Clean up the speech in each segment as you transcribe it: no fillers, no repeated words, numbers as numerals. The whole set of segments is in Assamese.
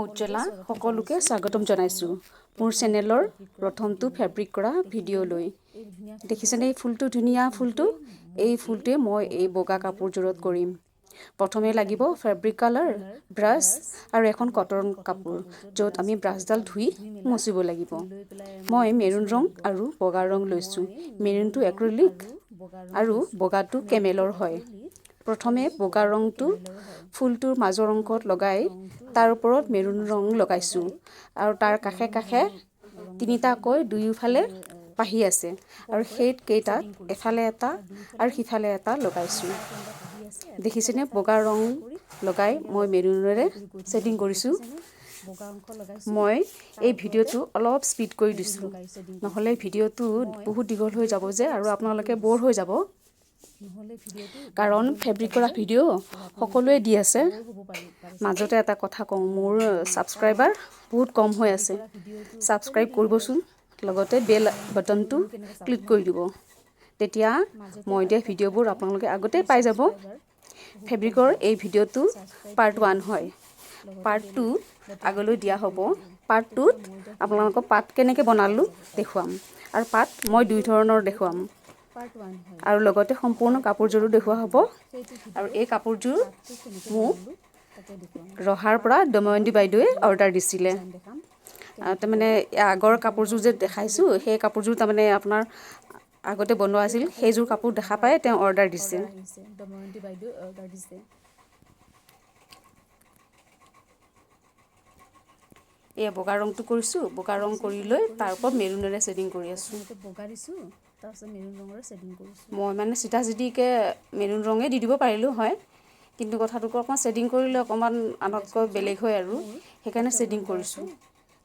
উজ্জ্বলা সকলোকে স্বাগতম জনাইছোঁ মোৰ চেনেলৰ প্ৰথমটো ফেব্ৰিক কৰা ভিডিঅ'লৈ। দেখিছেনে এই ফুলটো, ধুনীয়া ফুলটো? এই ফুলটোৱে মই এই বগা কাপোৰযোৰত কৰিম। প্ৰথমে লাগিব ফেব্ৰিক কালাৰ, ব্ৰাছ আৰু এখন কটন কাপোৰ, য'ত আমি ব্ৰাছডাল ধুই মচিব লাগিব। মই মেৰুণ ৰং আৰু বগা ৰং লৈছোঁ। মেৰুণটো এক্ৰিলিক আৰু বগাটো কেমেলৰ হয়। প্ৰথমে বগা ৰংটো ফুলটোৰ মাজৰ অংশত লগাই তাৰ ওপৰত মেৰুণ ৰং লগাইছোঁ আৰু তাৰ কাষে কাষে তিনিটাকৈ দুয়োফালে পাহি আছে আৰু সেইকেইটাত এফালে এটা আৰু সিফালে এটা লগাইছোঁ। দেখিছেনে বগা ৰং লগাই মই মেৰুণেৰে ছেটিং কৰিছোঁ। মই এই ভিডিঅ'টো অলপ স্পীড কৰি দিছোঁ, নহ'লে ভিডিঅ'টো বহুত দীঘল হৈ যাব যে আৰু আপোনালোকে ব'ৰ হৈ যাব। কাৰণ ফেব্ৰিক কৰা ভিডিঅ' সকলোৱে দি আছে। মাজতে এটা কথা কওঁ, মোৰ ছাবস্ক্ৰাইবাৰ বহুত কম হৈ আছে। ছাবস্ক্ৰাইব কৰিবচোন, লগতে বেল বাটনটো ক্লিক কৰি দিব। তেতিয়া মই দিয়া ভিডিঅ'বোৰ আপোনালোকে আগতেই পাই যাব। ফেব্ৰিকৰ এই ভিডিঅ'টো পাৰ্ট 1 হয়। পাৰ্ট 2 আগলৈ দিয়া হ'ব। পাৰ্ট 2ত আপোনালোকক পাত কেনেকৈ বনালোঁ দেখুৱাম আৰু পাত মই দুই ধৰণৰ দেখুৱাম আৰু লগতে সম্পূৰ্ণ কাপোৰযোৰো দেখুওৱা হ'ব। আৰু এই কাপোৰযোৰ মোক ৰহাৰ পৰা দময়ন্তী বাইদেৱে অৰ্ডাৰ দিছিলে। তাৰমানে আগৰ কাপোৰযোৰ যে দেখাইছোঁ, সেই কাপোৰযোৰ তাৰমানে আপোনাৰ আগতে বনোৱা আছিল, সেইযোৰ কাপোৰ দেখা পাই তেওঁ অৰ্ডাৰ দিছে। এই বগা ৰংটো কৰিছোঁ, বগা ৰং কৰি লৈ তাৰ ওপৰত মেৰুনেৰে ছেটিং কৰি আছোঁ। মই মানে চিধা চিধিকৈ মেৰুণ ৰঙে দি দিব পাৰিলোঁ হয়, কিন্তু কথাটো অকণমান ছেটিং কৰিলে অকণমান আনতকৈ বেলেগ হয় আৰু সেইকাৰণে ছেটিং কৰিছোঁ।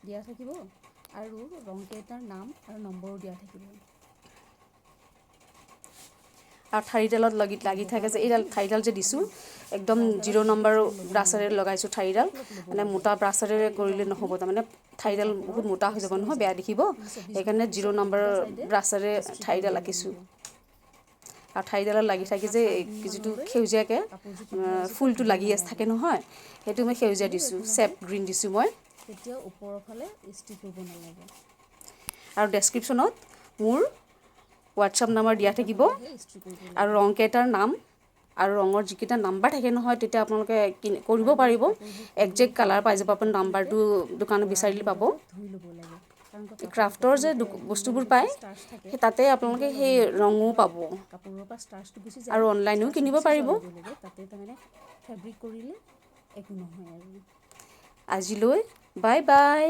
দিয়া থাকিব আৰু ৰংকেইটাৰ নাম আৰু নম্বৰো দিয়া থাকিব। আৰু ঠাৰিডালত লাগি থাকে যে, এইডাল ঠাৰিডাল যে দিছোঁ একদম 0 নম্বৰ ব্ৰাছেৰে লগাইছোঁ ঠাৰিডাল। মানে মোটা ব্ৰাছেৰে কৰিলে নহ'ব, তাৰমানে ঠাৰিডাল বহুত মোটা হৈ যাব নহয়, বেয়া দেখিব। সেইকাৰণে 0 নম্বৰ ব্ৰাছেৰে ঠাৰিডাল আঁকিছোঁ। আৰু ঠাৰিডালত লাগি থাকি যে যিটো সেউজীয়াকৈ ফুলটো লাগি থাকে নহয়, সেইটো মই সেউজীয়া দিছোঁ, চেপ গ্ৰীণ দিছোঁ মই। তেতিয়াও ওপৰৰ ফালে ষ্টিক কৰিব নালাগে। আৰু ডেছক্ৰিপশ্যনত মোৰ হোৱাটছআপ নাম্বাৰ দিয়া থাকিব আৰু ৰংকেইটাৰ নাম আৰু ৰঙৰ যিকেইটা নাম্বাৰ থাকে নহয়, তেতিয়া আপোনালোকে কৰিব পাৰিব। একজেক্ট কালাৰ পাই যাব, আপুনি নাম্বাৰটো দোকানত বিচাৰিলে পাব। ক্ৰাফ্টৰ যে বস্তুবোৰ পায়, সেই তাতে আপোনালোকে সেই ৰঙো পাব আৰু অনলাইনেও কিনিব পাৰিব। আজিলৈ বাই বাই,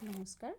নমস্কাৰ।